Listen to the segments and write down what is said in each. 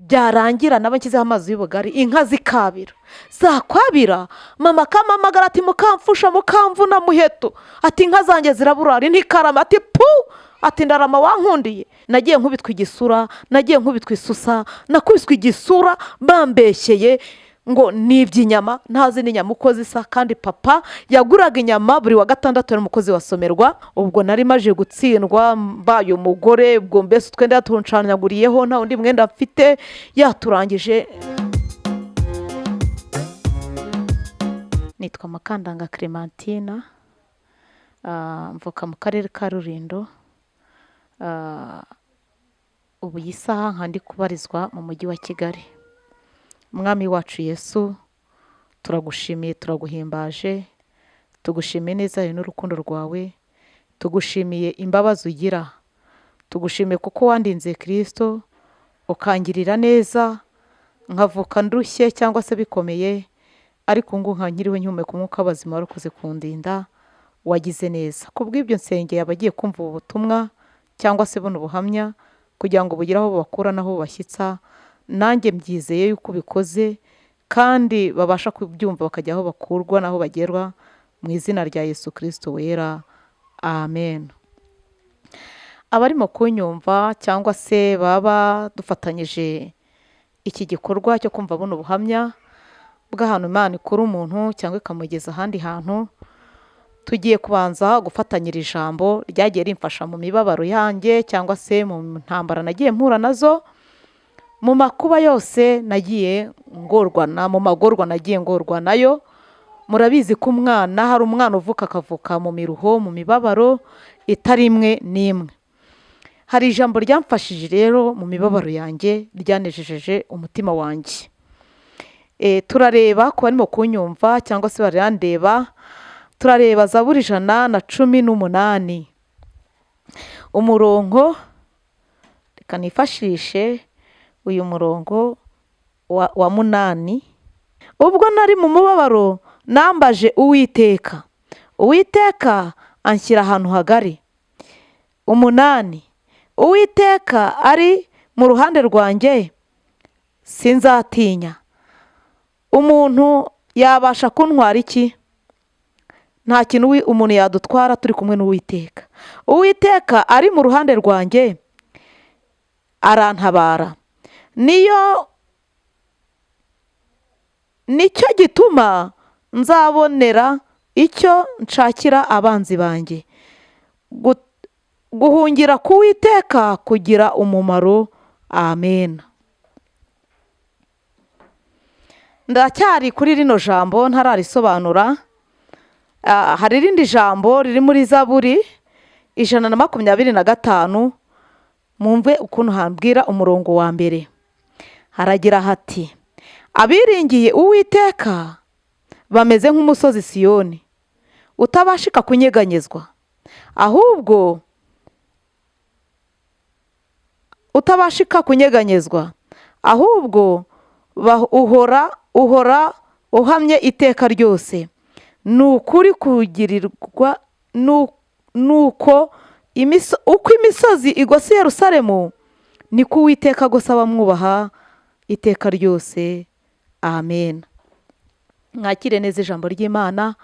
byarangira naba nshyizeho amazi y'ubugari inka zikabira, zakwabira mama akamamagara ati mukamfusha mukamvuna muheto, ati inka zanjye ziraburara ntikarama, ati pu, ati ndarama wankundiye. Nagiye nkubitwa igisura, nagiye nkubitwa isusa, nakubiswe igisura bambeshyeye ngo nibye inyama, ntazi n'inyama uko zisa, kandi papa yaguraga inyama buri wa gatandatu ari umukozi wa Somerwa. Ubwo nari maje gutsindwa mbaye umugore, ubwo mbese utwenda yatuncanyaguriyeho nta undi mwenda mfite yaturangije. Nitwa Mukandanga Clementina, mvuka mu karere ka Rulindo. Ubu iyi saha nkandi kubarizwa mu mujyi wa Kigali. Mwami wacu Yesu, turagushimiye, turaguhimbaje, tugushimiye neza n'urukundo rwawe, tugushimiye imbabazi ugira, tugushimiye kuko wandinze Kristo ukangirira neza, nkavuka ndushye cyangwa se bikomeye, ariko ngo nkanyiriwe nyumeka umwuka w'abazima warakoze kundinda, wagize neza. Kubw'ibyo nsengeye abagiye kumva ubu butumwa cyangwa se buno buhamya, kugira ngo bugire aho bakura naho bashyitsa, nanjye mbyizeye yuko ubikoze kandi babasha kubyumva bakajya aho bakurwa naho bagerwa, mu izina rya Yesu Kristo wera, amen. Abarimo kunyumva cyangwa se baba dufatanyije iki gikorwa cyo kumva buno buhamya bw'ahantu Imana ikura umuntu cyangwa ikamugeza ahandi hantu, tugiye kubanza gufatanyira ijambo ryagiye rimfasha mu mibabaro yanjye cyangwa se mu ntambara nagiye mpura nazo, mu makuba yose nagiye ngorwana, mu magorwa nagiye ngorwa nayo. Murabizi ko umwana, hari umwana uvuka akavuka mu miruho, mu mibabaro itari imwe n'imwe. Hari ijambo ryamfashije rero mu mibabaro yanjye, ryanejejeje umutima wanjye. Turareba ku barimo kunyumva cyangwa se barandeba, turareba Zaburi 118 umurongo, reka nifashishe uyu murongo wa 8. Ubwo nari mu mubabaro nambaje Uwiteka, Uwiteka anshyira ahantu hagari. 8 Uwiteka ari mu ruhande rwanjye, sinzatinya. Umuntu yabasha kuntwara iki? Nta kintu umuntu yadutwara turi kumwe n'Uwiteka. Uwiteka ari mu ruhande rwanjye, arantabara. Nicyo gituma nzabonera icyo nshakira abanzi banjye. Guhungira ku Uwiteka kugira umumaro, amen. Ndacyari kuri rino jambo ntararisobanura. Hari irindi jambo riri muri Zaburi 125, mwumve ukuntu hambwira umurongo wa mbere. Haragira hati, abiringiye Uwiteka bameze nk'umusozi Siyoni utabashika kunyeganyezwa, ahubwo uhora uhamye iteka ryose. Nukuri kugirirwa nuko uko imisozi igose Yerusalemu, niko Uwiteka agose abamwubaha iteka ryose, amen. Mwakire neza ijambo ry'Imana.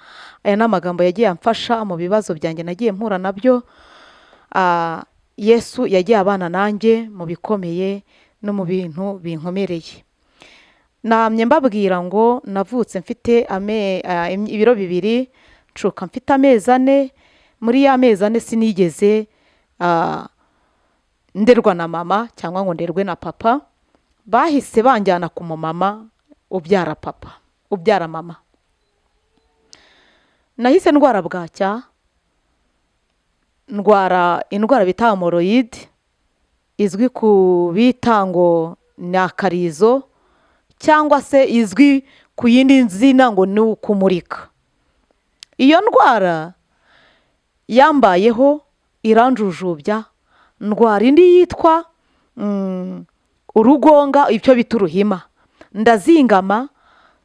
Aya ni amagambo yagiye amfasha mu bibazo byanjye nagiye mpura nabyo. Yesu yagiye abana nanjye mu bikomeye no mu bintu binkomereye. Namye mbabwira ngo navutse mfite ibiro 2, nshuka mfite amezi 4. Muri ya mezi 4 sinigeze nderwa na mama cyangwa ngo nderwe na papa. Bahise banjyana ku mama ubyara mama. Nahise ndwara bwacya, ndwara indwara bita hemorrhoid, izwi ku bitango na karizo, cyangwa se izwi ku yindi nzina ngo ni ukumurika. Iyo ndwara yambayeho iranjujubya, ndwara indi yitwa urugonga, ibyo bita uruhima. Ndazingama,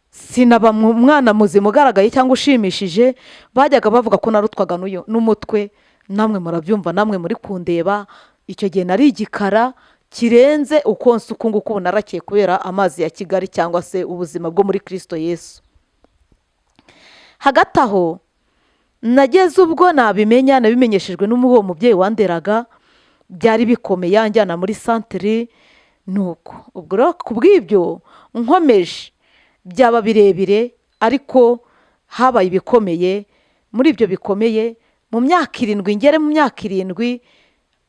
sinaba umwana muzima ugaragaye cyangwa ushimishije. Bajyaga bavuga ko narutwaga n'umutwe, namwe murabyumva, namwe muri kundeba. Icyo gihe nari igikara kirenze uko uku nguku ubu narakiye kubera amazi ya Kigali cyangwa se ubuzima bwo muri Kristo Yesu. Hagati aho nageze ubwo nabimenyeshejwe n'uwo mubyeyi wanderaga, byari bikomeye, yanjyana muri santere. Nuko ubwo rero kubw'ibyo nkomeje byaba birebire, ariko habaye ibikomeye. Muri ibyo bikomeye mu myaka 7 ngere mu myaka 7,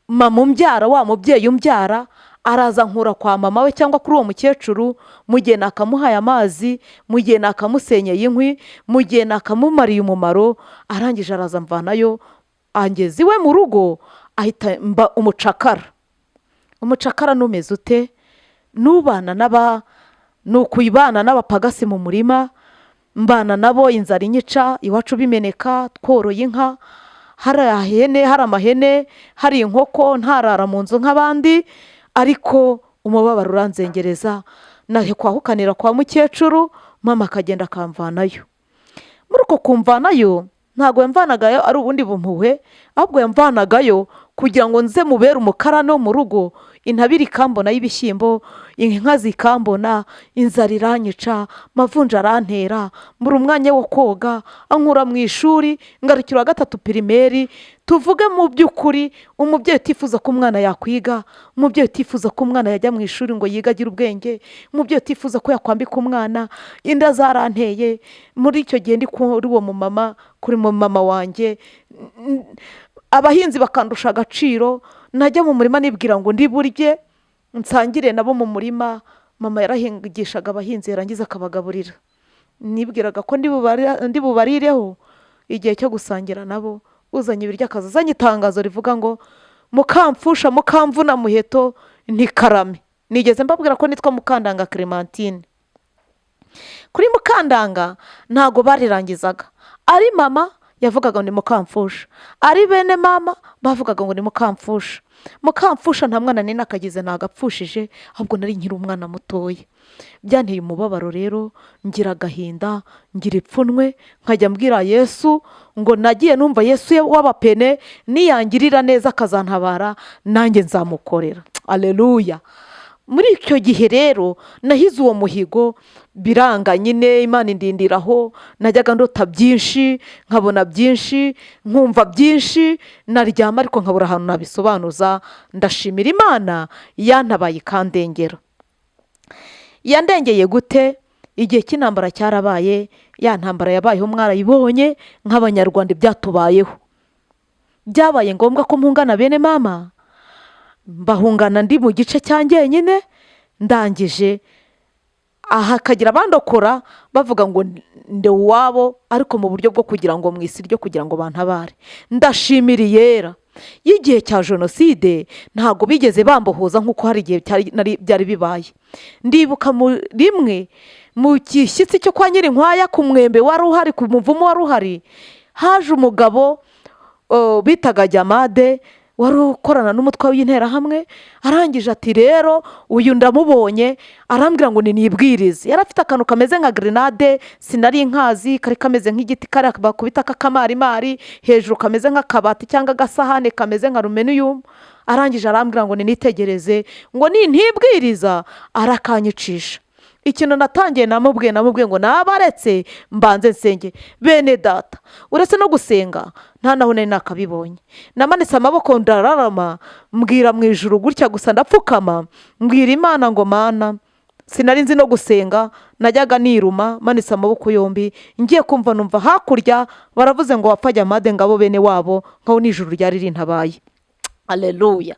mama umbyara, wa mubyeyi umbyara araza nkura kwa mama we cyangwa kuri uwo mukecuru, mu gihe nakamuhaye amazi, mu gihe nakamusenyeye inkwi, mu gihe nakamumariye umumaro, arangije araza mvanayo angeze iwe mu rugo, ahita mba umucakara. Umucakara numeze ute? Nubana nukuyibana n'abapagasi mu murima, mbana nabo, inzara inyica, iwacu bimeneka, tworoye inka, hari amahene, hari inkoko, ntarara mu nzu nk'abandi, ariko umubabaro uranzengereza. Nahe kwahukanira kwa mukecuru, mama akagenda akamvanayo. Muri uko kumvanayo ntago yamvanagayo ari ubundi bumpuhwe, ahubwo yamvanagayo kugira ngo nze mubere umukarano mu rugo. Intabire ikambona y'ibishyimbo, inka zikambona, inzara iranyica, mavunja arantera, mbura umwanya wo koga, ankura mu ishuri, ngarukira 3 pirimeri. Tuvuge mu by'ukuri, umubyeyi utifuza ko umwana yakwiga, umubyeyi utifuza ko umwana yajya mu ishuri ngo yiga agire ubwenge, umubyeyi utifuza ko yakwambika umwana, inda zaranteye. Muri icyo gihe ndi kuri uwo mumama, kuri mama wanjye, abahinzi bakandusha agaciro. Najya mu murima nibwira ngo ndi burye nsangire nabo mu murima. Mama yarahingishaga abahinzi, yarangiza akabagaburira. Nibwiraga ko ndi bubarireho igihe cyo gusangira nabo. Uzanye ibiryo akazazanye itangazo rivuga ngo mukamfusha mukamvuna muheto ntikarame. Nigeze mbabwira ko nitwa Mukandanga Clementine. Kuri Mukandanga ntago barirangizaga. Ari mama yavugaga ngo ni mukamfusha, ari bene mama bavugaga ngo ni mukamfusha. Mukamfusha nta mwana nina akagize, ntagapfushije, ahubwo nari nkiri umwana mutoya. Byanteye umubabaro rero, ngira agahinda, ngira ipfunwe, nkajya mbwira Yesu ngo nagiye numva Yesu w'abapene niyangirira neza akazantabara, nanjye nzamukorera. Aleluya. Muri icyo gihe rero nahize uwo muhigo, biranga nyine, Imana indindiraho. Najyaga ndota byinshi, nkabona byinshi, nkumva byinshi, naryama ariko nkabura ahantu nabisobanuza. Ndashimira Imana yantabaye ikandengera. Yandengeye gute? Igihe cy'intambara cyarabaye, ya ntambara yabayeho mwarayibonye nk'abanyarwanda byatubayeho. Byabaye ngombwa ko mpungana bene mama, mbahungana ndi mu gice cyanjye nyine. Ndangije aha akagira abandokora bavuga ngo nde wabo, ariko mu buryo bwo kugira ngo mu isi ryo kugira ngo bantabare. Ndashimira yera y'igihe cya jenoside ntago bigeze bambohoza nk'uko hari igihe byari bibaye. Ndibuka rimwe mu kishyitsi cyo kwa Nyirinkwaya, ku mwembe wari uhari, ku muvumo wari uhari, haje umugabo bitaga Jamade, wari ukorana n'umutwe w'interahamwe. Arangije ati rero uyu ndamubonye, arambwira ngo nibwirize. Yari afite akantu kameze nka grenade, sinari nkazi, kari kameze nk'igiti kari bakubita k'akamarimari, hejuru kameze nk'akabati cyangwa agasahane kameze nka aluminium. Arangije arambwira ngo nitegereze, ngo ntibwiriza, arakanyicisha. Ikintu natangiye namubwiye ngo nabaretse mbanze nsenge. Bene data, uretse no gusenga nta naho nari nakabibonye. Namanitse amaboko ndararama, mbwira mu ijuru gutya gusa, ndapfukama mbwira Imana ngo Mana, sinari nzi no gusenga, najyaga niruma manitse amaboko yombi. Ngiye kumva numva hakurya baravuze ngo wapfa Jamade ngabo bene wabo, nkaho n'ijuru ryari rintabaye. Aleluya.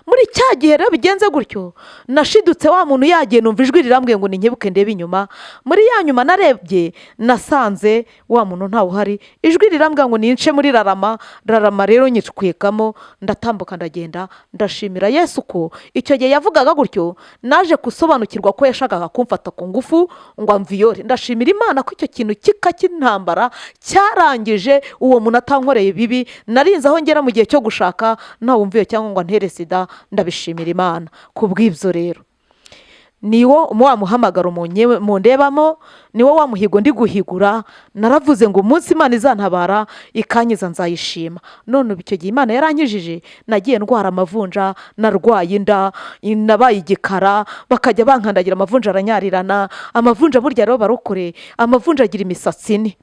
Muri cya gihe rero bigenze gutyo, nashidutse wa muntu yagiye, numva ijwi rirambwiye ngo ninkebuke ndebe inyuma. Muri ya nyuma narebye, nasanze wa muntu ntawe uhari. Ijwi rirambwiye ngo nince muri rarama rero nyicwekamo, ndatambuka ndagenda. Ndashimira Yesu ko icyo gihe yavugaga gutyo, naje gusobanukirwa ko yashakaga kumfata ku ngufu ngo amviyore. Ndashimira Imana ko icyo kintu cy'intambara cyarangije, uwo muntu atankoreye bibi. Narinze aho ngera mu gihe cyo gushaka, nawe cyangwa ngo ntere sida. Ndabishimira Imana kubw'ibyo rero. niwo wa muhamagaro mundebamo, niwo wa muhigo ndi guhigura. Naravuze ngo umunsi Imana izantabara ikanyiza nzayishima. None icyo gihe Imana yarankijije, nagiye ndwara amavunja, narwaye inda, nabaye igikara, bakajya bankandagira amavunja aranyarirana. Amavunja burya rero barokore, amavunja agira imisatsi ine.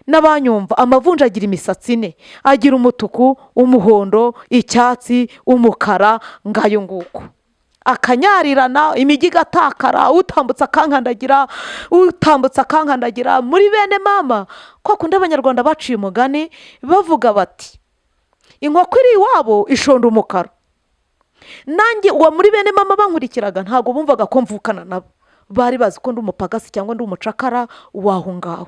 N'abanyumva, amavunja agira imisatsi ine, agira umutuku, umuhondo, icyatsi, umukara, ngayo nguko akanyarirana, imijyi igatakara, utambutse akankandagira, utambutse akankandagira. Muri bene mama kwa kundi abanyarwanda baciye umugani bavuga bati inkoko iri iwabo ishonda umukara. Nanjye uwo muri bene mama bankurikiraga ntabwo bumvaga ko mvukana nabo, bari bazi ko ndi umupagasi cyangwa ndi umucakara waho ngaho.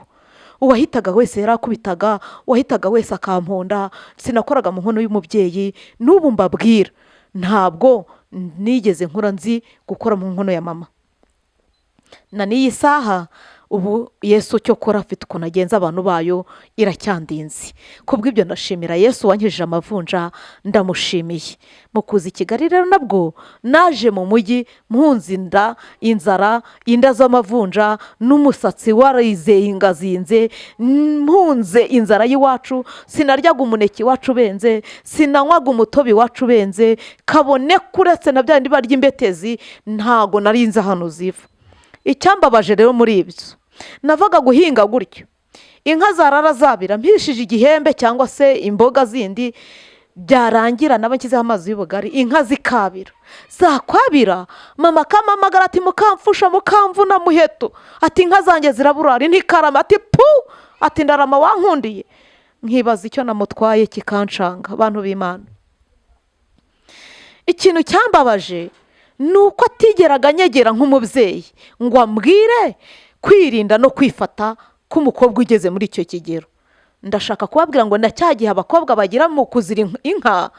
Uwahitaga wese yarakubitaga, uwahitaga wese akamponda. Sinakoraga mu nkono y'umubyeyi. N'ubu mbabwira ntabwo nigeze nkura nzi gukora mu nkono ya mama. Na n'iyi saha ubu Yesu cyo kora afite ukuntu agenza abantu bayo iracyandinzi. Kubw'ibyo ndashimira Yesu wankijije amavunja, ndamushimiye. Mu kuza i Kigali rero nabwo naje mu mujyi mpunze inzara, inda z'amavunja n'umusatsi warizeye ingazinze, mpunze inzara y'iwacu. Sinaryaga umuneke iwacu benze, sinanywaga umutobe iwacu benze, kabone kuretse na bya ndi barya imbetezi, ntago narinze hano ziva. Icyambabaje rero muri ibyo, navaga guhinga gutyo, inka zarara zabira mpishije igihembe cyangwa se imboga zindi, byarangira naba nshyizeho amazi y'ubugari, inka zikabira. Zakwabira mama akamamagara ati mukamfusha, mukamvuna muheto, ati inka zanjye ziraburara ntikarama, ati pu, ati ndarama wankundiye. Nkibaza icyo namutwaye kikancanga. Abantu b'Imana, ikintu cyambabaje nuko atigeraga anyegera nk'umubyeyi ngo ambwire kwirinda no kwifata k'umukobwa ugeze muri icyo kigero. Ndashaka kubabwira ngo na cya gihe abakobwa bagira mu kuzira inka,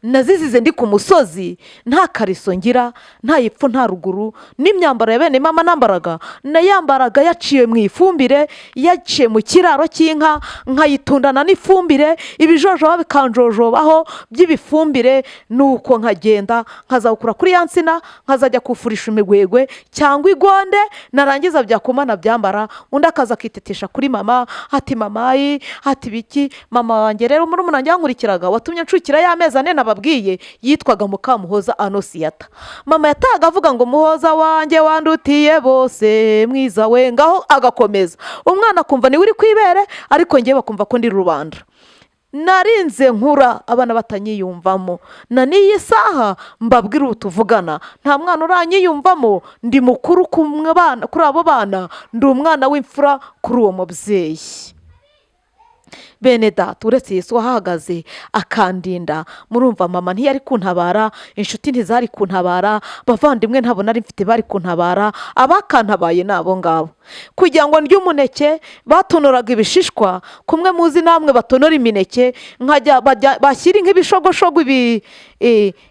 nazizize ndi ku musozi, nta kariso ngira, nta ipfu nta ruguru, n'imyambaro ya bene mama nambaraga nayambaraga yaciye mu ifumbire, yaciye mu kiraro cy'inka, nkayitundana n'ifumbire, ibijojoba bikanjojobaho by'ibifumbire. Nuko nkagenda nkazawukura kuri ya nsina, nkazajya kufurisha imigwegwe cyangwa igonde, narangiza byakomana byambara, undi akaza akitetesha kuri mama, ati mamayi, ati biki. Mama wanjye rero murumuna wanjye yankurikiraga, watumye ncukira y'amezi ane babwiye, yitwaga Mukamuhoza Anosiyata. Mama yataga avuga ngo muhoza wanjye wandutiye bose mwiza we, ngaho agakomeza. Umwana akumva ni uri kwibere, ariko ngiye bakumva ko ndi rubanda. Narinze nkura abana batanyiyumvamo. Na n'iyi saha mbabwira ubu tuvugana, nta mwana uranyiyumvamo, ndi mukuru kuri abo bana, ndi umwana w'imfura kuri uwo mubyeyi. Bene data, uretse Yesu wahagaze akandinda, murumva mama ntiyari kuntabara, inshuti ntizari kuntabara, bavandimwe ntabwo nari mfite bari kuntabara. Abakantabaye nabo ngabo. Kugira ngo ndye umuneke batonoraga ibishishwa, kumwe muzi namwe batonora imineke, nkajya bashyira nk'ibishogoshogo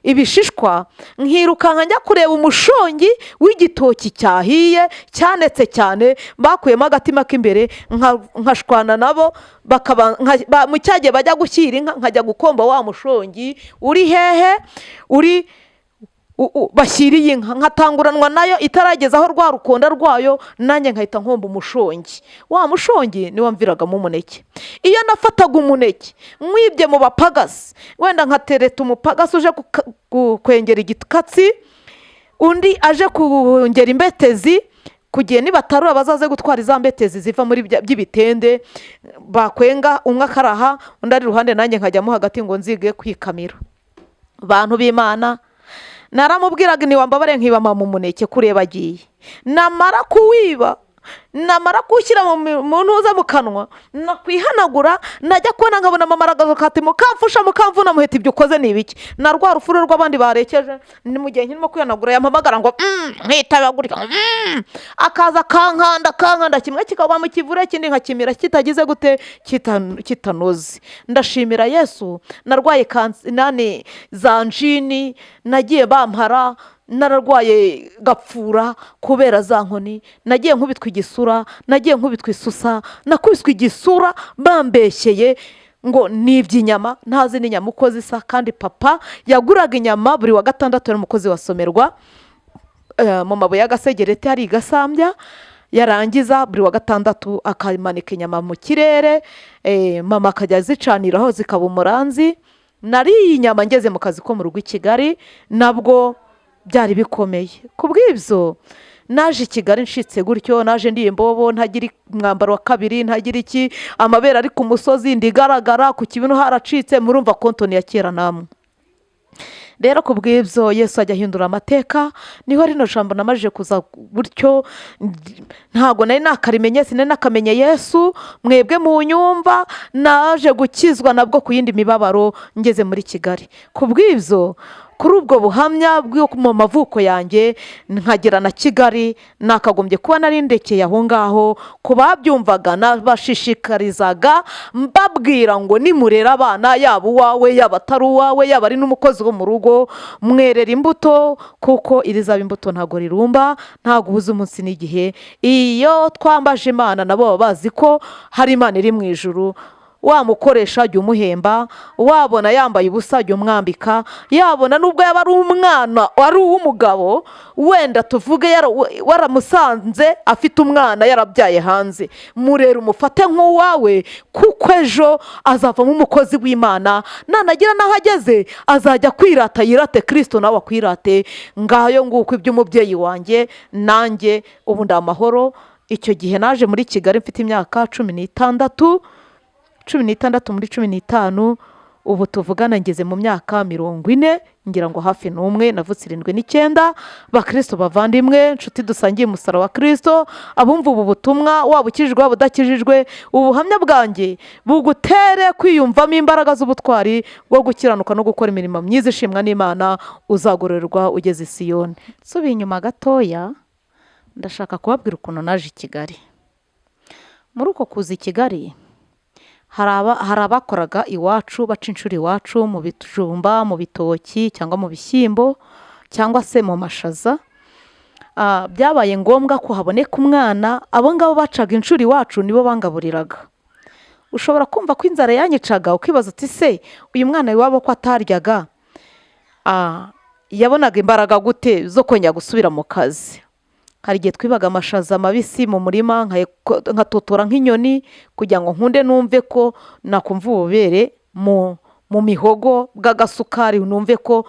ibishishwa, nkirukanka njya kureba umushongi w'igitoki cyahiye cyanetse cyane, bakuyemo agatima k'imbere, nkashwana nabo. Mu cyagihe bajya gushyira inka, nkajya gukomba wa mushongi uri hehe, uri bashyiriye inka, nkatanguranwa nayo itarageza aho rwa rukonda rwayo, nanjye nkahita nkomba umushongi. Wa mushongi niwo mviragamo umuneke. Iyo nafataga umuneke mwibye mu bapagasi, wenda nkatereta umupagasi uje kwengera igikatsi, undi aje kongera imbetezi, kugiye nibatarura bazaze gutwara iza mbetezi ziva muri by'ibitende, bakwenga umwe akaraha, undi ari iruhande, nanjye nkajyamo hagati ngo nzige kwikamira. Bantu b'Imana, naramubwiraga ni wambabare nkibama mu muneke kureba agiye, namara kuwiba, namara kushyira mu ntuza mu kanwa, nakwihanagura, najya kubona nkabona mama aragaruka ati mukamfusha, mukamvuna muheta, ibyo ukoze ni ibiki? Na rwa rufuro rw'abandi barekeje, ni mu gihe nkirimo kwihanagura yampamagara ngo nkitabagurika, akaza kankanda, kimwe kikaba mu kivure, ikindi nkakimira kitagize gute, kitanoze. Ndashimira Yesu, narwaye kanseri za njini, nagiye bampara, nararwaye gapfura kubera za nkoni, nagiye nkubitwa igisura, nagiye nkubitwa isusa, nakubiswe igisura bambeshyeye ngo nibye inyama, ntazi n'inyama uko zisa. Kandi papa yaguraga inyama buri wa gatandatu, yari umukozi wa Somerwa, mu mabuye y'agasegereti hari igasambya, yarangiza buri wa gatandatu akamanika inyama mu kirere, mama akajya azicaniraho zikaba umuranzi. nariye inyama ngeze mu kazi ko mu rugo i Kigali, nabwo byari bikomeye. ku bw'ibyo naje i Kigali nshitse gutyo, naje ndiye imbobo, ntagira umwambaro wa kabiri, ntagira iki, amabere ari ku musozi, ndigaragara ku kibuno haracitse, murumva kontoni ya kera namwe. rero ku bw'ibyo Yesu ajya ahindura amateka, niho rino jambo namajije kuza gutyo. ntago nari nakarimenye, sinari nakamenye Yesu, mwebwe mu nyumva naje gukizwa nabwo ku yindi mibabaro ngeze muri Kigali. ku bw'ibyo kuri ubwo buhamya bwo mu mavuko yanjye nkagera na Kigali, nakagombye kuba nari ndekeye aho ngaho. ku babyumvaga nabashishikarizaga mbabwira ngo nimurera abana, yaba uwawe yaba atari uwawe, yaba ari n'umukozi wo mu rugo, mwerera imbuto, kuko irizaba imbuto ntago rirumba, ntago ubuze umunsi n'igihe. iyo twambaje Imana nabo baba bazi ko hari Imana iri mu ijuru. wamukoresha jya umuhemba, wabona yambaye ubusa jya umwambika, yabona nubwo yaba ari umwana wari uw'umugabo, wenda tuvuge waramusanze afite umwana yarabyaye hanze, murera umufate nk'uwawe, kuko ejo azavamo umukozi w'Imana. nanagira n'aho ageze azajya kwirata, yirate Kristo nawe akwirate. ngayo nguko iby'umubyeyi wanjye, nanjye ubu ndi amahoro. icyo gihe naje muri Kigali mfite imyaka 16, muri 15, ubu tuvugana ngeze mu myaka 40, ngira ngo hafi n'umwe, navutse 79. bakristo bavandimwe, nshuti dusangiye umusaraba wa Kristo, abumva ubu butumwa, waba ukijijwe waba udakijijwe, ubuhamya bwanjye bugutere kwiyumvamo imbaraga z'ubutwari bwo gukiranuka no gukora imirimo myiza ishimwa n'Imana, uzagororerwa ugeze i Siyoni. Subiye inyuma gatoya, ndashaka kubabwira ukuntu naje i Kigali. muri uko kuza i Kigali hari abakoraga iwacu, baca inshuro iwacu mu bijumba, mu bitoki, cyangwa mu bishyimbo, cyangwa se mu mashaza. byabaye ngombwa ko haboneka umwana, abo ngabo bacaga inshuro iwacu nibo bangaburiraga. ushobora kumva ko inzara yanyicaga, ukibaza uti se uyu mwana iwabo ko ataryaga yabonaga imbaraga gute zo kongera gusubira mu kazi? hari igihe twibaga amashaza mabisi mu murima, nkatotora nk'inyoni kugira ngo nkunde numve ko nakumva ububere mu mihogo bw'agasukari, numve ko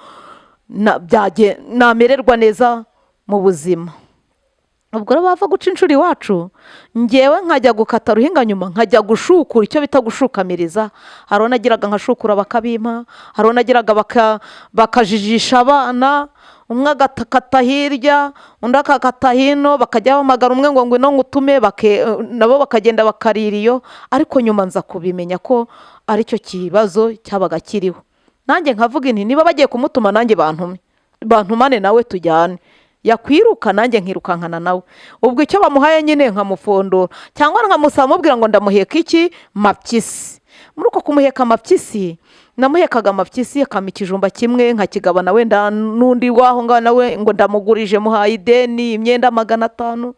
namererwa neza mu buzima. ubwo rero bava guca inshuro iwacu, ngewe nkajya gukata ruhinga nyuma, nkajya gushukura, icyo bita gushukamiriza. hari nagiraga nkashukura bakabimpa, hari nagiraga bakajijisha abana, umwe agakata hirya undi akakata hino, bakajya bahamagara umwe ngo ngwino ngutume, nabo bakagenda bakarira iyo. ariko nyuma nza kubimenya ko aricyo kibazo cyabaga kiriho. nanjye nkavuga inti niba bagiye kumutuma nanjye bantumane nawe tujyane, yakwiruka nanjye nkirukankana nawe. ubwo icyo bamuhaye nyine nkamufondora, cyangwa nkamusaba mubwira ngo ndamuheka iki, mapyisi. muri uko kumuheka mapyisi, namuhekaga amapyisi, akama ikijumba kimwe nkakigabana wenda n'undi waho ngaho nawe ngo ndamugurije, muhaye ideni imyenda 500,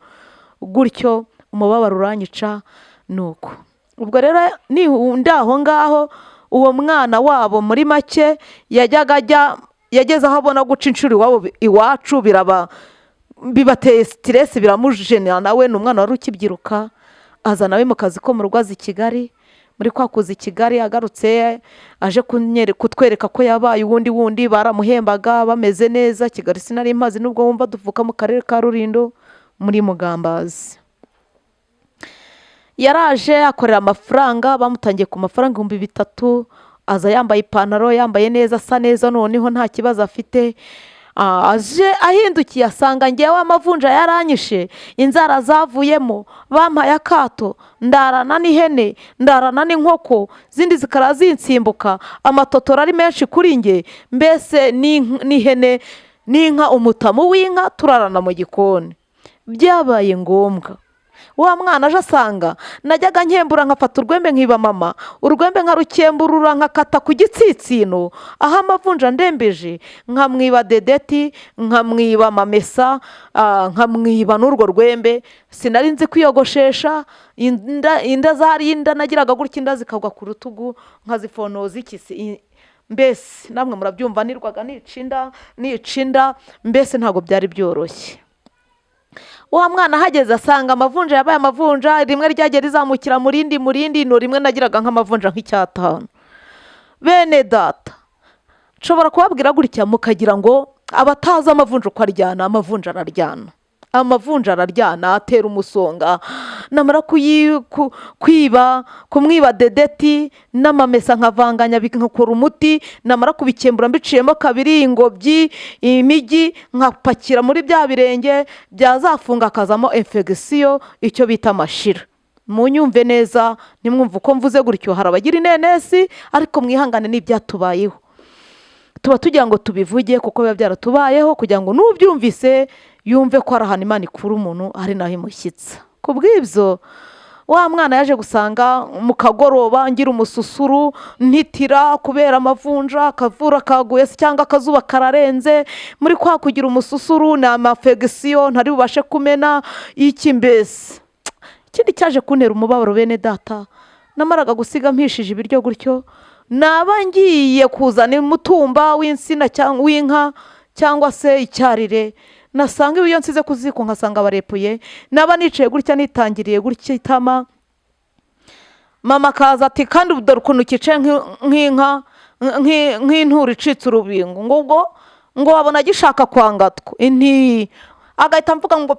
gutyo umubabaro uranyica. nuko ubwo rero ni ndaho ngaho, uwo mwana wabo muri make yageze aho abona guca inshuro iwacu bibateye stress, biramujenera. nawe ni umwana wari ukibyiruka, aza nawe mu kazi ko mu rugo azi i Kigali. muri kwa kuza i Kigali agarutse aje kutwereka ko yabaye wundi baramuhembaga bameze neza. Kigali sinari mazi, nubwo wumva duvuka mu karere ka Rulindo muri Mugambazi. yaraje akorera amafaranga, bamutangiye ku mafaranga 3,000. aza yambaye ipantaro, yambaye neza, asa neza, noneho nta kibazo afite. aje ahindukiye asanga ngewe amavunja yaranyishe, inzara zavuyemo, bampaye akato, ndarana n'ihene, ndarana n'inkoko, zindi zikara zinsimbuka, amatotora ari menshi kuri nge, mbese n'ihene n'inka, umutamu w'inka, turarana mu gikoni. byabaye ngombwa wa mwana aje asanga najyaga nkembura, nkafata urwembe nkiba mama, urwembe nkarukemburura, nkakata ku gitsitsino aho amavunja ndembeje, nkamwiba dedeti, nkamwiba amamesa, nkamwiba n'urwo rwembe. sinari nzi kwiyogoshesha, inda nagiraga gutya, inda zikagwa ku rutugu, nkazifonoza ikisi. mbese namwe murabyumva, nirwaga nica inda, mbese ntabwo byari byoroshye. wa mwana ahageze asanga amavunja yabaye amavunja, rimwe ryagiye rizamukira mu rindi rimwe nagiraga nk'amavunja nk'icyatanu. Bene data, nshobora kubabwira gutya mukagira ngo abatazi amavunja uko aryana, amavunja araryana. Amavunja araryana, atera umusonga, namara kumwiba dedeti n'amamesa nkavanganya nkakora umuti, namara kubikembura mbiciyemo kabiri, ingobyi, imigi, nkapakira muri bya birenge, byazafunga akazamo infection, icyo bita amashira. Munyumve neza, nimwumve uko mvuze gutyo, hari abagira inenesi, ariko mwihangane n'ibyatubayeho. Tuba tugira ngo tubivuge kuko biba byaratubayeho, kugira ngo n'ubyumvise yumve ko ari ahantu Imana ikura umuntu ari naho imushyitsa. Ku bw'ibyo wa mwana yaje gusanga mu kagoroba ngira umususuru, ntitira kubera amavunja, akavura kaguye cyangwa akazuba kararenze, muri kwa kugira umususuru ni amafegisiyo ntari bubashe kumena iki mbese. Ikindi cyaje kuntera umubabaro bene data, namaraga gusiga mpishije ibiryo gutyo, naba ngiye kuzana umutumba w'insina cyangwa w'inka cyangwa se icyarire, nasanga ibyo nsize ku ziko nkasanga barepuye, naba nicaye gutya nitangiriye gutya itama, mama akaza ati kandi dore ukuntu ukicaye nk'inka, nk'inturo icitse urubingo, ngo wabona gishaka kwangatwa. Agahita mvuga ngo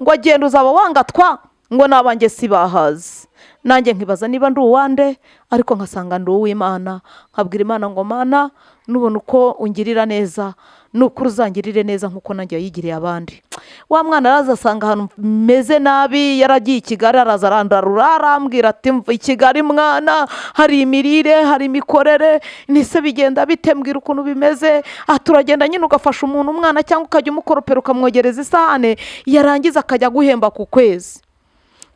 ngo agenda uzaba wangatwa, ngo nabanjye si bahazi. Nanjye nkibaza niba ndi uwande, ariko nkasanga ndi uw'Imana, nkabwira Imana ngo Mana, nubona uko ungirira neza, nukuri uzangirire neza nkuko nanjye yigiriye abandi. Wa mwana araza asanga ahantu meze nabi, yaragiye i Kigali, araza arandarura, arambwira ati mva i Kigali mwana, hari imirire, hari imikorere, nise bigenda bite, mbwira ukuntu bimeze. Turagenda nyine ugafasha umuntu umwana cyangwa ukajya umukoropera ukamwogereza isahane, yarangiza akajya guhemba ku kwezi.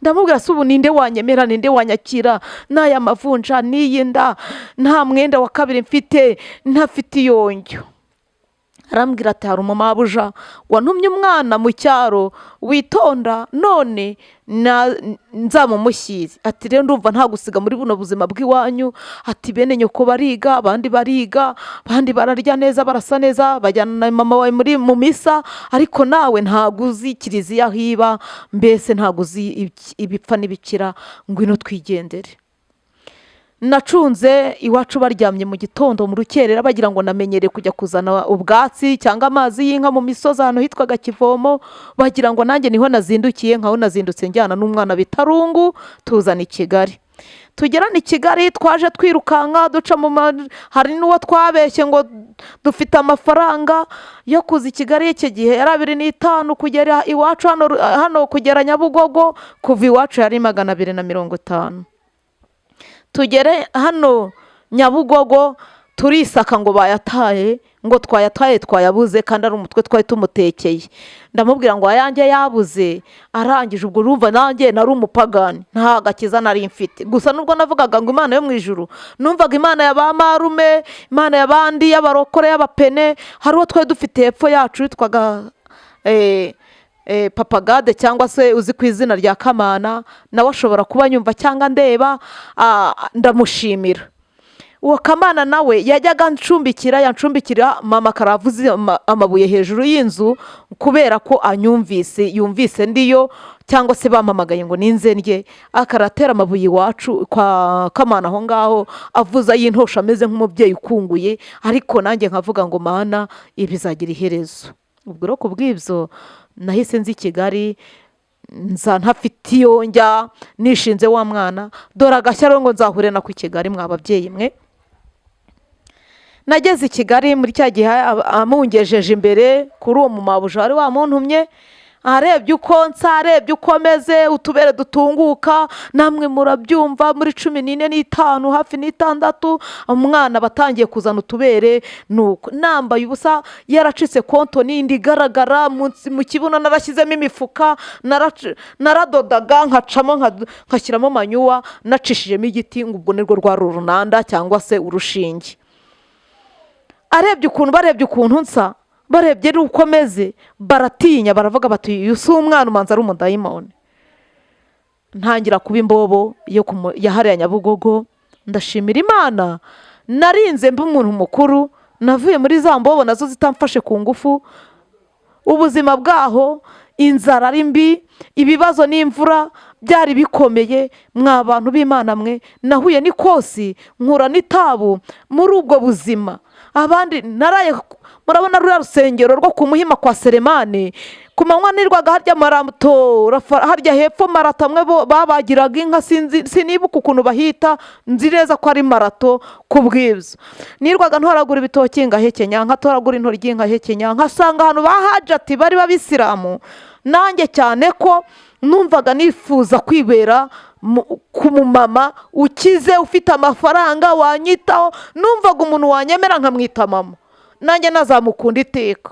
Ndamubwira se ubu ninde wanyemera, ninde wanyakira n'aya mavunja n'iyi nda, nta mwenda wa kabiri mfite, ntafite iyonjyo. Arambwira ati hari umumabuja wantumye umwana mu cyaro witonda, none nzamumushyire. Ati rero ndumva nta gusiga muri buno buzima bw'iwanyu. Ati bene nyoko bariga, abandi bariga, abandi bararya neza, barasa neza, bajyana na mama wawe mu misa, ariko nawe ntago uzi kiliziya aho iba, mbese ntago uzi ibipfa n'ibikira, ngwino twigendere. Nacunze iwacu baryamye mu gitondo mu rukerera, bagira ngo namenyere kujya kuzana ubwatsi cyangwa amazi y'inka mu misozi ahantu hitwaga Kivomo, bagira ngo nanjye niho nazindukiye, nkaho nazindutse njyana n'umwana bitarungu tuzana i Kigali. Tugerana i Kigali twaje twirukanka duca hari n'uwo twabeshye ngo dufite amafaranga yo kuza i Kigali. Iki gihe yari 2,500 kugera iwacu hano kugera Nyabugogo, kuva iwacu yari 250. Tugere hano Nyabugogo turisaka ngo bayataye, ngo twayataye twayabuze, kandi ari umutwe twari tumutekeye. Ndamubwira ngo ayanjye yabuze, arangije ubwo urumva nanjye nari umupagani, nta gakiza nari mfite. Gusa nubwo navugaga ngo Imana yo mu ijuru, numvaga Imana y'abamarume, Imana y'abandi, y'abarokore, y'abapene. Hari uwo twari dufite hepfo yacu witwaga Papagade cyangwa se uzi ku izina rya Kamana, nawe ashobora kuba nyumva cyangwa ndeba, ndamushimira. Uwo Kamana nawe yajyaga yancumbikira mama karavuze amabuye hejuru y'inzu, kubera ko yumvise ndiyo, cyangwa se bampamagaye ngo ninze ndye, akaratera amabuye iwacu kwa Kamana aho ngaho, avuza y'intosha ameze nk'umubyeyi ukunguye, ariko nanjye nkavuga ngo Mana ibizagira iherezo. Ubwo rero kubw'ibyo nahise nzi Kigali, nza ntafite iyo njya, nishinze wa mwana, dore agashya rero ngo nzahure na ku Kigali mwa babyeyi mwe. Nageze i Kigali muri cya gihe amungejeje imbere kuri uwo mumabuja wari wamuntumye, arebye uko nsa, arebye uko meze, utubere dutunguka, namwe murabyumva, muri 14 hafi n'6 umwana batangiye kuzana utubere, nuko nambaye ubusa, yaracitse konto n'indi igaragara mu kibuno, narashyizemo imifuka, naradodaga nkacamo nkashyiramo manyuwa, nacishijemo igiti, ngo ubwo nirwo rwari urunanda cyangwa se urushinge. Barebye ukuntu nsa, barebye uko meze, baratinya, baravuga bati uyu si umwana, umanza ari umudayimoni. Ntangira kuba imbobo yahariye Nyabugogo. Ndashimira Imana, narinze mba umuntu mukuru, navuye muri za mbobo nazo zitamfashe ku ngufu. Ubuzima bwaho inzara ari mbi, ibibazo n'imvura byari bikomeye. mwa bantu b'Imana mwe, nahuye n'ikosi nkura n'itabu muri ubwo buzima. abandi naraye, murabona ruriya rusengero rwo ku Muhima kwa Selemani, ku manywa nirwaga harya marato, harya hepfo marato amwe babagiraga inka, sinibuka ukuntu bahita, nzi neza ko ari marato. ku bw'ibyo nirwaga ntoragura ibitoki ngahekenya, nkatoragura intoryi nkahekenya, nkasanga ahantu bahajati bari b'abisilamu. nanjye cyane ko numvaga nifuza kwibera ku mumama ukize ufite amafaranga wanyitaho, numvaga umuntu wanyemera nkamwita mama, nanjye nazamukunda iteka.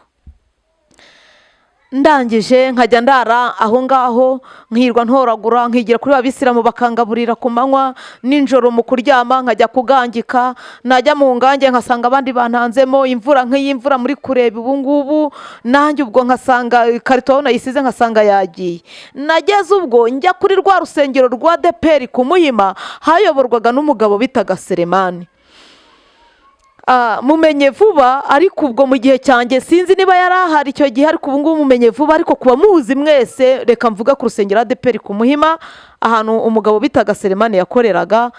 ndangije nkajya ndara aho ngaho, nkirwa ntoragura, nkigira kuri abisilamu bakangaburira ku manywa, nijoro mu kuryama nkajya kugangika. najya mu ngange nkasanga abandi bantanzemo, imvura nk'iy'imvura muri kureba ubu ngubu, nanjye ubwo nkasanga ikarito aho nayisize nkasanga yagiye. nageze ubwo njya kuri rwa rusengero rwa ADEPR ku Muhima, hayoborwaga n'umugabo bitaga Selemani. mumenye vuba, ariko ubwo mu gihe cyanjye sinzi niba yari ahari icyo gihe, ariko ubu ngubu mumenye vuba. ariko kuba muzi mwese, reka mvuga ku rusengero ADEPR ku Muhima, ahantu umugabo bitaga Selemani yakoreraga.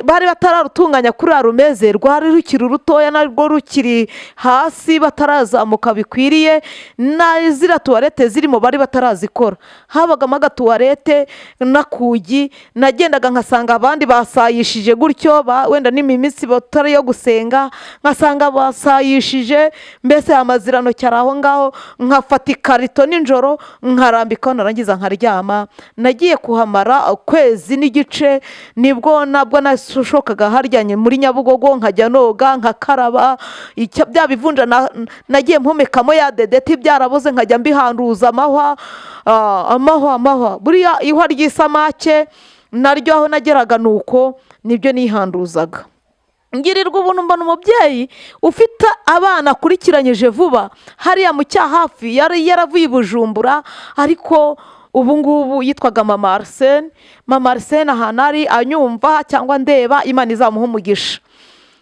bari batararutunganya kuri rumeze, rwari rukiri rutoya, narwo rukiri hasi, batarazamuka bikwiriye. na ziriya tuwarete zirimo bari batarazikora, habagamo agatuwarete n'akugi. nagendaga nkasanga abandi basayishije gutyo, wenda n'iminsi batari yo gusenga, nkasanga basayishije, mbese amazirantoki ari aho ngaho. nkafata ikarito nijoro nkarambikaho, narangiza nkaryama. nagiye kuhamara ukwezi n'igice, nibwo nabwo nashokaga haryanye muri Nyabugogo, nkajya noga nkakaraba. bya bivunja nagiye mpomekamo ya dedeti byaraboze, nkajya mbihanduza amahwa. buriya ihwa ry'isamake naryo aho nageraga nuko nibyo nihanduzaga. ngirirwa ubuntu mbona umubyeyi ufite abana akurikiranyije vuba, hariya mu Cyahafi, yari yaravuye i Bujumbura, ariko ubu ngubu yitwaga Mama Arsene. Mama Arsene ahantu ari anyumva cyangwa ndeba, Imana izamuha umugisha.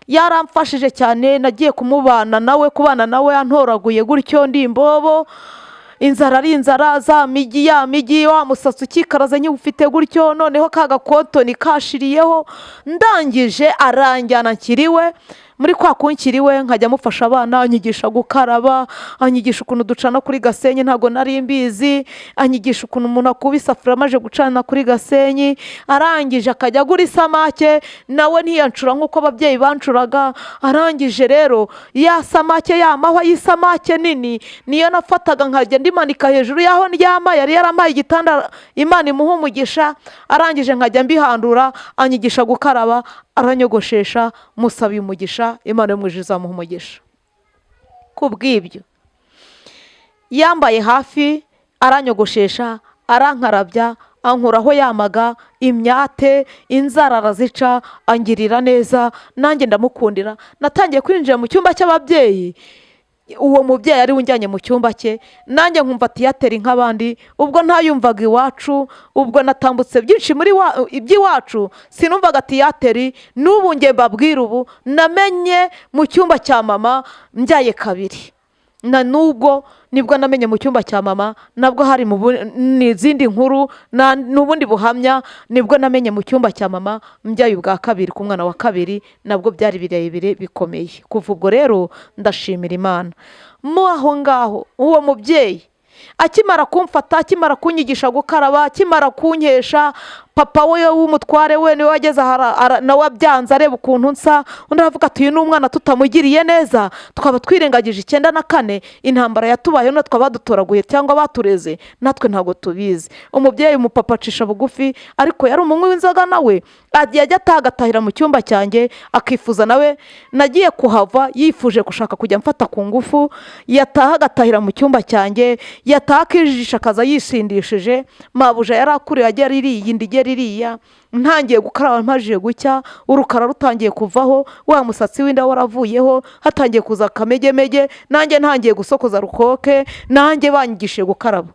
yaramfashije cyane, nagiye kubana nawe antoraguye gutyo ndi imbobo. inzara ari inzara, za migi ya migi, wa musatsi ukikaraze ufite gutyo, noneho ka gakotoni kashiriyeho. ndangije aranjyana nkiriwe, muri kwa kunkiriwe nkajya mufasha abana, anyigisha gukaraba, anyigisha ukuntu ducana kuri gasenyi, ntabwo nari mbizi, anyigisha ukuntu umuntu akuba isafuriya amaze gucana kuri gasenyi. arangije akajya agura isamake, nawe ntiyancura nk'uko ababyeyi bancuraga. arangije rero ya samake, ya mahwa y'isamake nini, niyo nafataga nkajya ndimanika hejuru y'aho ndyama. yari yaramaye igitanda, Imana imuha umugisha. arangije nkajya mbihandura, anyigisha gukaraba, aranyogoshesha, musabiye umugisha, Imana yo mu ijuru izamuha umugisha. ku bw'ibyo yambaye hafi, aranyogoshesha, arankarabya, ankuraho yamaga, imyate, inzara arazica, angirira neza. nanjye ndamukundira. natangiye kwinjira mu cyumba cy'ababyeyi, uwo mubyeyi ari unjyanye mu cyumba cye, nanjye nkumva tiyateri nk'abandi. ubwo ntayumvaga iwacu, ubwo natambutse byinshi muri iby'iwacu, sinumvaga tiyateri. n'ubu nge mbabwira, ubu namenye mu cyumba cya mama mbyaye kabiri. na nubwo nibwo namenye mu cyumba cya mama, nabwo hari n'izindi nkuru n'ubundi buhamya, nibwo namenye mu cyumba cya mama mbyaye ubwa kabiri, ku mwana wa kabiri. nabwo byari birebire bikomeye. kuva ubwo rero ndashimira Imana. mu aho ngaho uwo mubyeyi akimara kumfata, akimara kunyigisha gukaraba, akimara kunkesha, papa we w'umutware we niwe wageze nawe abyanze, areba ukuntu nsa. undi aravuga ati uyu ni umwana tutamugiriye neza, twaba twirengagije 94, intambara yatubayeho, natwe twaba dutoraguye cyangwa batureze, natwe ntabwo tubizi. umubyeyi umupapa acisha bugufi, ariko yari umunywi w'inzoga. nawe yajya agatahira mu cyumba cyanjye, akifuza nawe. nagiye kuhava yifuje gushaka kujya mfata ku ngufu, yataha agatahira mu cyumba cyanjye, yataha akijijisha akaza yisindishije. mabuja yari akuriye, agera ririya, ntangiye gukaraba mpajije gucya, urukara rutangiye kuvaho, wa musatsi w'inda waravuyeho, hatangiye kuza akamegemege, nanjye ntangiye gusokoza rukoke, nanjye banyigishije gukaraba.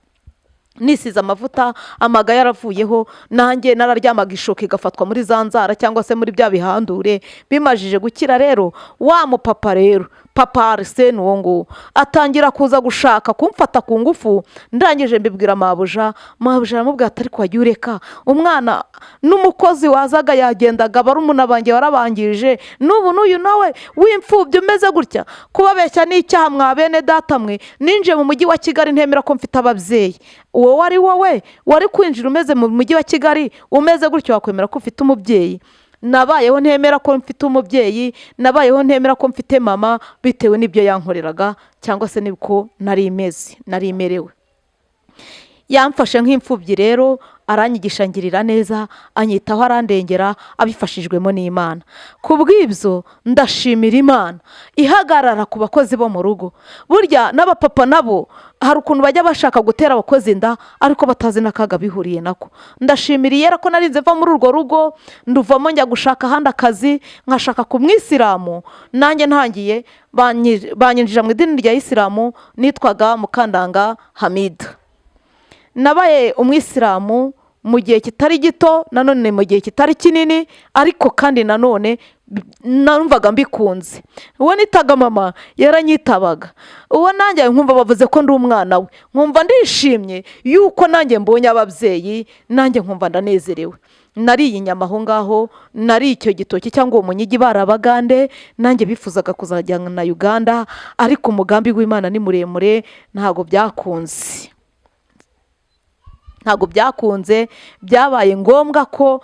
nisize amavuta, amaga yaravuyeho, nanjye nararyamaga ishoka igafatwa muri za nzara cyangwa se muri bya bihandure. bimajije gukira rero, wa mupapa rero, papa arise n'uwo nguwo atangira kuza gushaka kumfata ku ngufu. Ndangije mbibwira mabuja aramubwira ati ariko wagiye ureka umwana n'umukozi wazaga yagendaga barumuna banjye warabangije n'ubu n'uyu nawe w'imfubyi umeze gutya, kubabeshya n'icyaha mwa bene data mwe. Ninjiye mu mujyi wa Kigali ntemera ko mfite ababyeyi. Uwo wari wowe wari kwinjira umeze mu mujyi wa Kigali umeze gutyo wakwemera ko ufite umubyeyi? Nabayeho ntemera ko mfite umubyeyi, nabayeho ntemera ko mfite mama, bitewe n'ibyo yankoreraga cyangwa se niko nari imerewe. Yamfashe nk'imfubyi rero, aranyigisha ngirira neza, anyitaho arandengera, abifashijwemo n'Imana. Ku bw'ibyo ndashimira Imana ihagarara ku bakozi bo mu rugo. Burya n'abapapa nabo hari ukuntu bajya bashaka gutera abakozi inda ariko batazi n'akaga bihuriye nako. Ndashimira Iyera ko narinze mva muri urwo rugo, nduvamo njya gushaka ahandi akazi, nkashaka ku mwisilamu. Nanjye ntangiye banyinjira mu idini rya Isilamu, nitwaga Mukandanga Hamida. Nabaye umwisilamu mu gihe kitari gito, nanone mu gihe kitari kinini, ariko kandi nanone numvaga mbikunze. Uwo nitaga mama yaranyitabaga, uwo nanjye nkumva bavuze ko ndi umwana we, nkumva ndishimye yuko nanjye mbonye ababyeyi, nanjye nkumva ndanezerewe. Nariye inyama aho ngaho, nari icyo gitoki cyangwa uwo munyigi barabagande, nanjye bifuzaga kuzajyana na Uganda, ariko umugambi w'Imana ni muremure, ntago byakunze. Byabaye ngombwa ko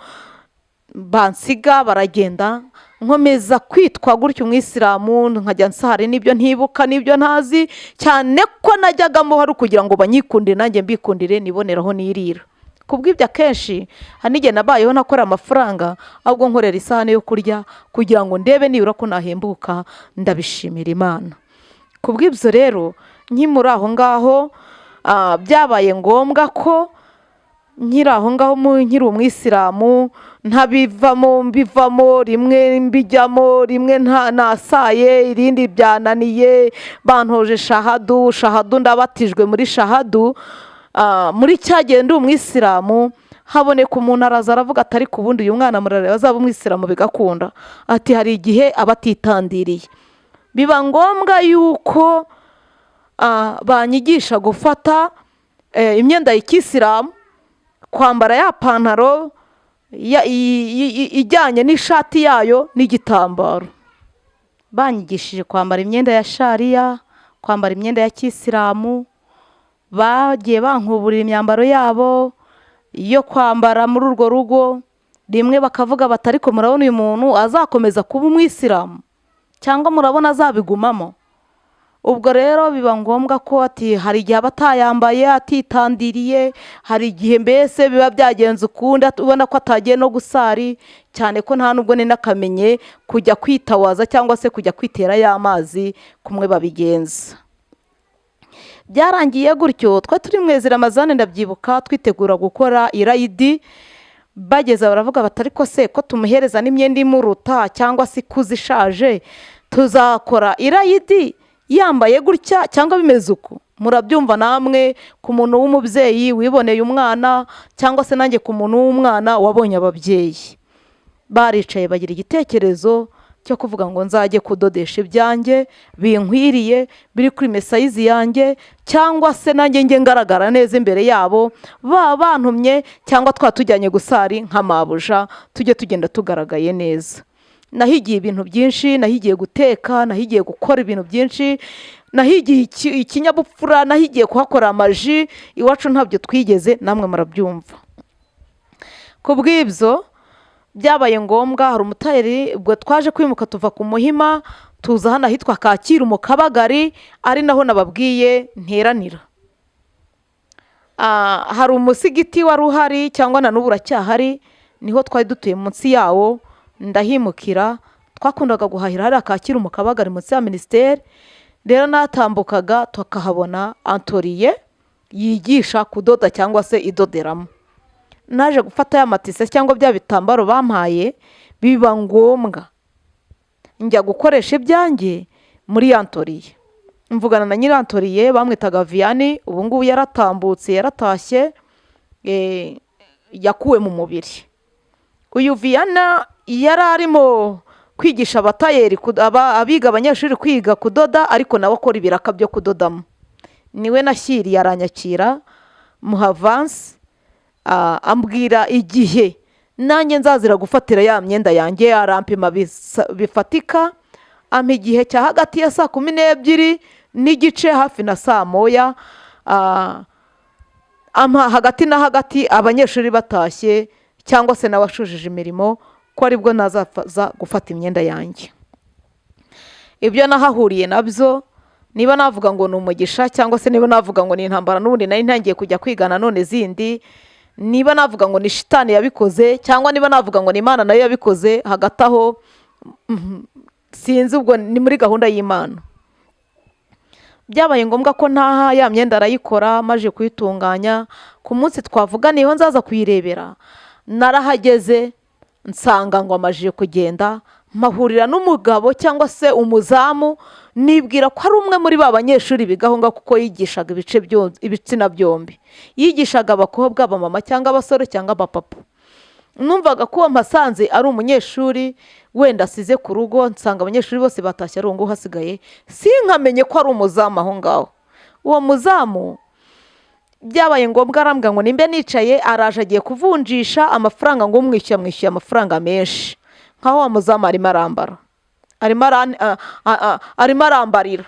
bansiga baragenda, nkomeza kwitwa gutyo umwisilamu, nkajya nsahari n'ibyo ntibuka n'ibyo ntazi, cyane ko najyagamo hari kugira ngo banyikunde nanjye mbikundire niboneraho nirira. Kubw'ibyo akenshi hanige nabayeho nakora amafaranga ahubwo nkorera isahane yo kurya kugira ngo ndebe nibura ko nahembuka. Ndabishimira Imana. Kubw'ibyo rero nkimuri aho ngaho, byabaye ngombwa ko nkiri aho ngaho nkiri umwisilamu, mbivamo rimwe mbijyamo, rimwe nasaye, irindi byananiye, bantoje shahadu ndabatijwe muri shahadu. Muri cyagiye ndi umwisilamu, haboneka umuntu araza aravuga ati ariko ubundi uyu mwana murareba azaba umwisilamu bigakunda. Ati hari igihe abatitandiriye, biba ngombwa yuko banyigisha gufata imyenda y'ikisilamu, kwambara ya pantaro ijyanye n'ishati yayo n'igitambaro. Banyigishije kwambara imyenda ya shariya, kwambara imyenda ya kisilamu. Bagiye bankuburira imyambaro yabo yo kwambara muri urwo rugo. Rimwe bakavuga bati ariko murabona uyu muntu azakomeza kuba umwisilamu cyangwa murabona azabigumamo? Ubwo rero biba ngombwa ko ati hari igihe abatayambaye atitandiriye, hari igihe mbese biba byagenze ukundi ubona ko atagiye no gusari, cyane ko nta nubwo ni nakamenye kujya kwitawaza cyangwa se kujya kwitera y'amazi kumwe babigenza. Byarangiye gutyo, twe turi mwezi Ramazani ndabyibuka twitegura gukora irayidi. Bageza baravuga bati ariko se ko tumuhereza n'imyenda imuruta cyangwa se kuzishaje, tuzakora irayidi yambaye gutya cyangwa bimeze uko? Murabyumva namwe, ku muntu w'umubyeyi wiboneye umwana, cyangwa se nanjye ku muntu w'umwana wabonye ababyeyi. Baricaye bagira igitekerezo cyo kuvuga ngo nzajye kudodesha ibyanjye binkwiriye biri kuri mesayizi yanjye, cyangwa se nanjye nge ngaragara neza imbere yabo, bantumye cyangwa twatujyanye gusari nk'amabuja, tujye tugenda tugaragaye neza. Nahigiye ibintu byinshi, nahigiye guteka, nahigiye gukora ibintu byinshi, nahigiye ikinyabupfura, nahigiye kuhakora amaji. Iwacu ntabyo twigeze, namwe murabyumva. Ku bw'ibyo byabaye ngombwa, hari umutayeri ubwo twaje kwimuka tuva ku Muhima tuza hano ahitwa Kacyiru mu Kabagari, ari naho nababwiye nteranira. Hari umusigiti wari uhari cyangwa na n'ubu uracyahari, niho twari dutuye munsi yawo. Ndahimukira, twakundaga guhahira hariya Kacyiru mu Kabagari munsi ya minisiteri. Rero natambukaga tukahabona antoriye yigisha kudoda cyangwa se idoderamo. Naje gufata ya matise cyangwa bya bitambaro bampaye, biba ngombwa njya gukoresha ibyanjye muri antoriye. Mvugana na nyiri antoriye bamwitaga Vianney, ubu ngubu yaratambutse yaratashye, yakuwe mu mubiri. Uyu Vianney yari arimo kwigisha abatayeri abiga abanyeshuri kwiga kudoda, ariko nawe akora ibiraka byo kudodamo. Niwe nashyiriye, aranyakira muhavansi, ambwira igihe nanjye nzazira gufatira ya myenda yanjye, arampima bifatika, ampa igihe cya hagati ya 12:30 hafi na 1:00, ampa hagati na hagati abanyeshuri batashye cyangwa se n'abashujije imirimo, ko aribwo nazaza gufata imyenda yanjye. Ibyo nahahuriye nabyo, niba navuga ngo ni umugisha cyangwa se niba navuga ngo ni intambara, n'ubundi nari ntangiye kujya kwigana none zindi, niba navuga ngo ni shitani yabikoze cyangwa niba navuga ngo ni Imana nayo yabikoze, hagati aho sinzi, ubwo ni muri gahunda y'Imana. Byabaye ngombwa ko ntaha ya myenda arayikora, maje kuyitunganya. Ku munsi twavuganiyeho nzaza kuyirebera, narahageze nsanga ngo amajije kugenda, mpahurira n'umugabo cyangwa se umuzamu, nibwira ko ari umwe muri ba banyeshuri bigaho ngaho, kuko yigishaga ibitsina byombi. Yigishaga abakobwa, abamama cyangwa abasore cyangwa abapapa. Numvaga ko uwo mpasanze ari umunyeshuri wenda asize ku rugo, nsanga abanyeshuri bose batashye, ari uwo nguwo hasigaye, sinkamenye ko ari umuzamu aho ngaho. Uwo muzamu byabaye ngombwa arambwira ngo nimbe nicaye, araje agiye kuvunjisha amafaranga, ngo mwishyuye amafaranga menshi. Nkaho wa muzamu arimo arambarira.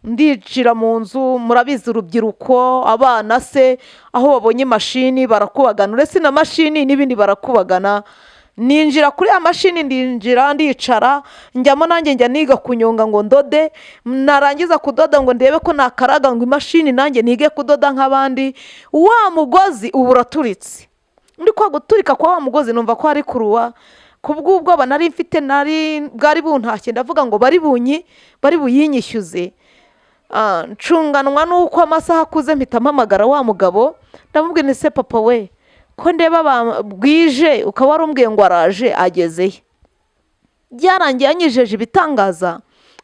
Ndicira mu nzu, murabizi urubyiruko, abana se, aho babonye mashini barakubagana, uretse na mashini n'ibindi barakubagana. Ninjira kuri ya mashini, ndicara, njyamo nanjye njya niga kunyonga ngo ndode, narangiza kudoda ngo ndebe ko nakaraga ngo imashini nanjye nige kudoda nk'abandi. Wa mugozi ubu uraturitse. Ndi kwa guturika kwa wa mugozi, numva ko ari kuruwa. Kubw'ubwoba nari mfite, bwari buntashye, ndavuga ngo bari buyinyishyuze. Ncunganwa n'uko amasaha akuze, mpita mpamagara wa mugabo, ndamubwira nti se papa we, ko ndeba bwije ukaba warumbwiye ngo araje, agezeye. Byarangiye yanyijeje ibitangaza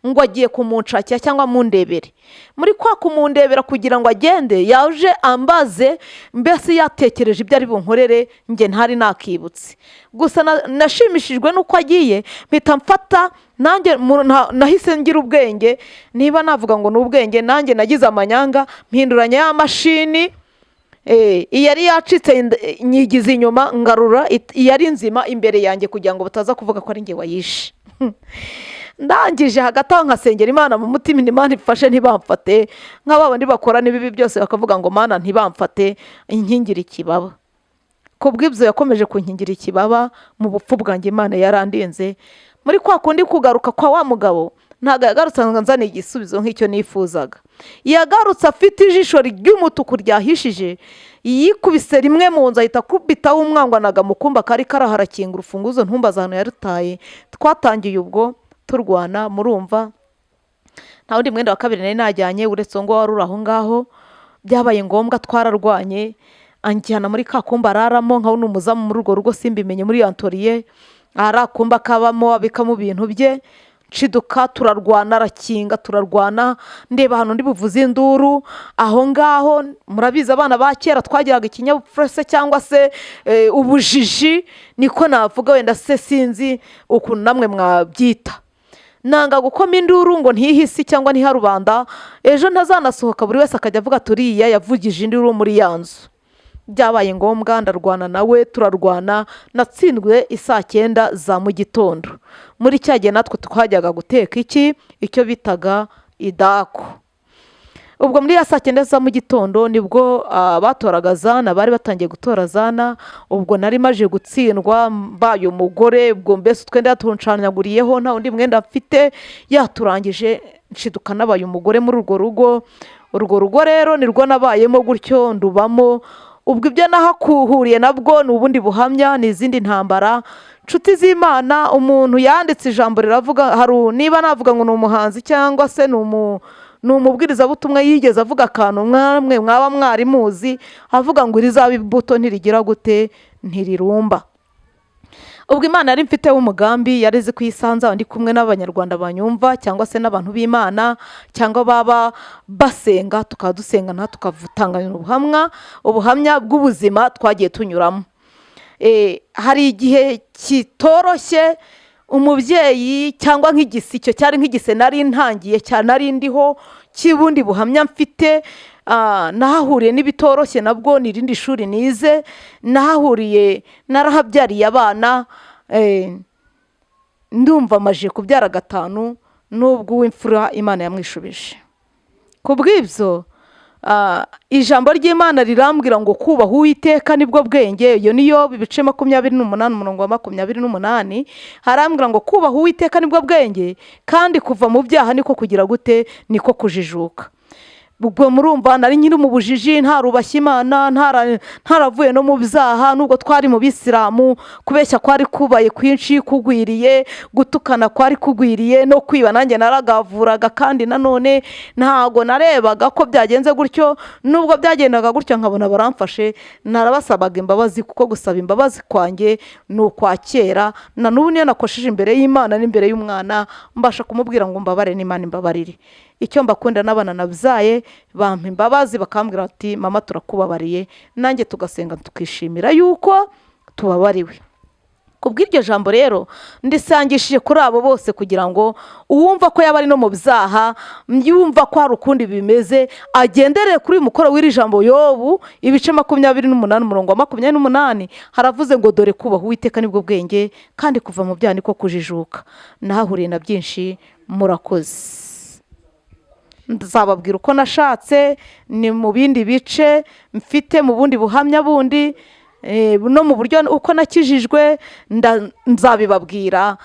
ngo agiye kumunshakira cyangwa mundebere. Muri kwa kumundebera kugira ngo agende, yaje ambaze mbese yatekereje ibyo ari bunkorere, njye ntari nakibutse. Gusa nashimishijwe n'uko agiye, mpita mfata nanjye, nahise ngira ubwenge. Niba navuga ngo ni ubwenge, nanjye nagize amanyanga, mpinduranya ya mashini, iyari yacitse nyigize inyuma, ngarura iyari nzima imbere yanjye, kugira ngo bataza kuvuga ko ari njye wayishe. Ndangije hagati aho nkasengera Imana mu mutima, Imana ifashe ntibamfate, nk'abandi bakora n'ibibi byose bakavuga ngo Mana ntibamfate, inkingira ikibaba. Kubw'ibyo yakomeje kunkingira ikibaba mu bupfu bwanjye, Imana yarandinze. Muri kwa kundi kugaruka kwa wa mugabo, ntago yagarutse nzana igisubizo nk'icyo nifuzaga. Yagarutse afite ijisho ry'umutuku ryahishije, yikubise rimwe mu nzu, ahita akubitaho umwangwanaga mu kumba kari karaharakinga urufunguzo, ntumbaza ahantu yarutaye. Twatangiye ubwo turwana, murumva. Nta wundi mwenda wa kabiri nari najyanye uretse ngo wari uri aho ngaho. Byabaye ngombwa twararwanye, anjyana muri ka kumba araramo, nkaho n'umuzamu muri urwo rugo simbimenye, muri antoriye ari akumba kabamo, abikamo ibintu bye. Nshiduka turarwana, arakinga, turarwana, ndeba hano ndi buvuze induru. Aho ngaho murabizi abana ba kera twagiraga ikinyabupfura cyangwa se ubujiji, niko navuga, wenda se sinzi ukuntu namwe mwabyita. Nanga gukoma induru ngo ntihisi cyangwa ntiharubanda, ejo ntazanasohoka buri wese akajya avuga turiya yavugije induru muri ya nzu. Byabaye ngombwa ndarwana nawe, turarwana, natsindwe 9:00 za mu gitondo. Muri cya gihe natwe twajyaga guteka icyo bitaga idako. Ubwo muri ya 9:00 za mu gitondo nibwo batoraga zana, bari batangiye gutora zana. Ubwo nari maje gutsindwa, mbaye umugore, ubwo mbese twende yatuncanyaguriyeho, nta undi mwenda mfite, yaturangije. Nshiduka nabaye umugore muri urwo rugo rero nirwo nabayemo gutyo, ndubamo. Ubwo ibyo nahakuhuriye nabwo ni ubundi buhamya, ni izindi ntambara. Nshuti z'Imana, umuntu yanditse ijambo riravuga, niba navuga ngo ni umuhanzi cyangwa se ni umubwirizabutumwa, yigeze avuga akantu mwamwe mwaba mwari muzi, avuga ngo irizaba imbuto ntirigira gute, ntirirumba. Ubwo Imana yari mfite umugambi, yareze kuyisanza ndi kumwe n'abanyarwanda banyumva, cyangwa se n'abantu b'Imana, cyangwa baba basenga, tukadusenga na tukavutanganya ubuhamya bw'ubuzima twagiye tunyuramo. Hari igihe kitoroshye, umubyeyi cyangwa nk'igisi, icyo cyari nk'igise nari ntangiye cyane nari ndiho cy'ubundi buhamya mfite. Nahahuriye n'ibitoroshye nabwo ni irindi shuri nize, nahahuriye narahabyariye abana, ndumva amaje kubyara 5 n'ubwo uw'imfura Imana yamwishubije. Ku bw'ibyo ijambo ry'Imana rirambwira ngo kubaha Uwiteka nibwo bwenge. Iyo niyo ibice 28 umurongo wa 28 harambwira ngo kubaha Uwiteka nibwo bwenge, kandi kuva mu byaha niko kugira gute, niko kujijuka. Ubwo murumva nari nyiri mu bujiji, ntarubashye Imana, ntaravuye no mu byaha, nubwo twari mu bisilamu, kubeshya kwari kubaye kwinshi kugwiriye, gutukana kwari kugwiriye, no kwiba nanjye naragavuraga, kandi nanone ntago narebaga ko byagenze gutyo. Nubwo byagendaga gutyo nkabona baramfashe, narabasabaga imbabazi, kuko gusaba imbabazi kwanjye ni ukwakera. Na n'ubu niyo nakosheje imbere y'Imana n'imbere y'umwana, mbasha kumubwira ngo mbabare n'Imana imbabarire. Icyo mbakunda n'abana nabyaye bampa imbabazi, bakambwira ati mama turakubabariye, nanjye tugasenga tukishimira yuko tubabariwe. Kubw'iryo jambo rero ndisangishije kuri abo bose, kugira ngo uwumva ko yaba ari no mu byaha, yumva ko hari ukundi bimeze, agendereye kuri mukoro w'iri jambo Yobu ibice 28 umurongo wa 28 haravuze ngo dore kubaha Uwiteka nibwo bwenge, kandi kuva mu byaha niko kujijuka. Nahahuriye na byinshi, murakoze. Nzababwira uko nashatse, ni mu bindi bice mfite, mu bundi buhamya bundi, no mu buryo uko nakijijwe nzabibabwira.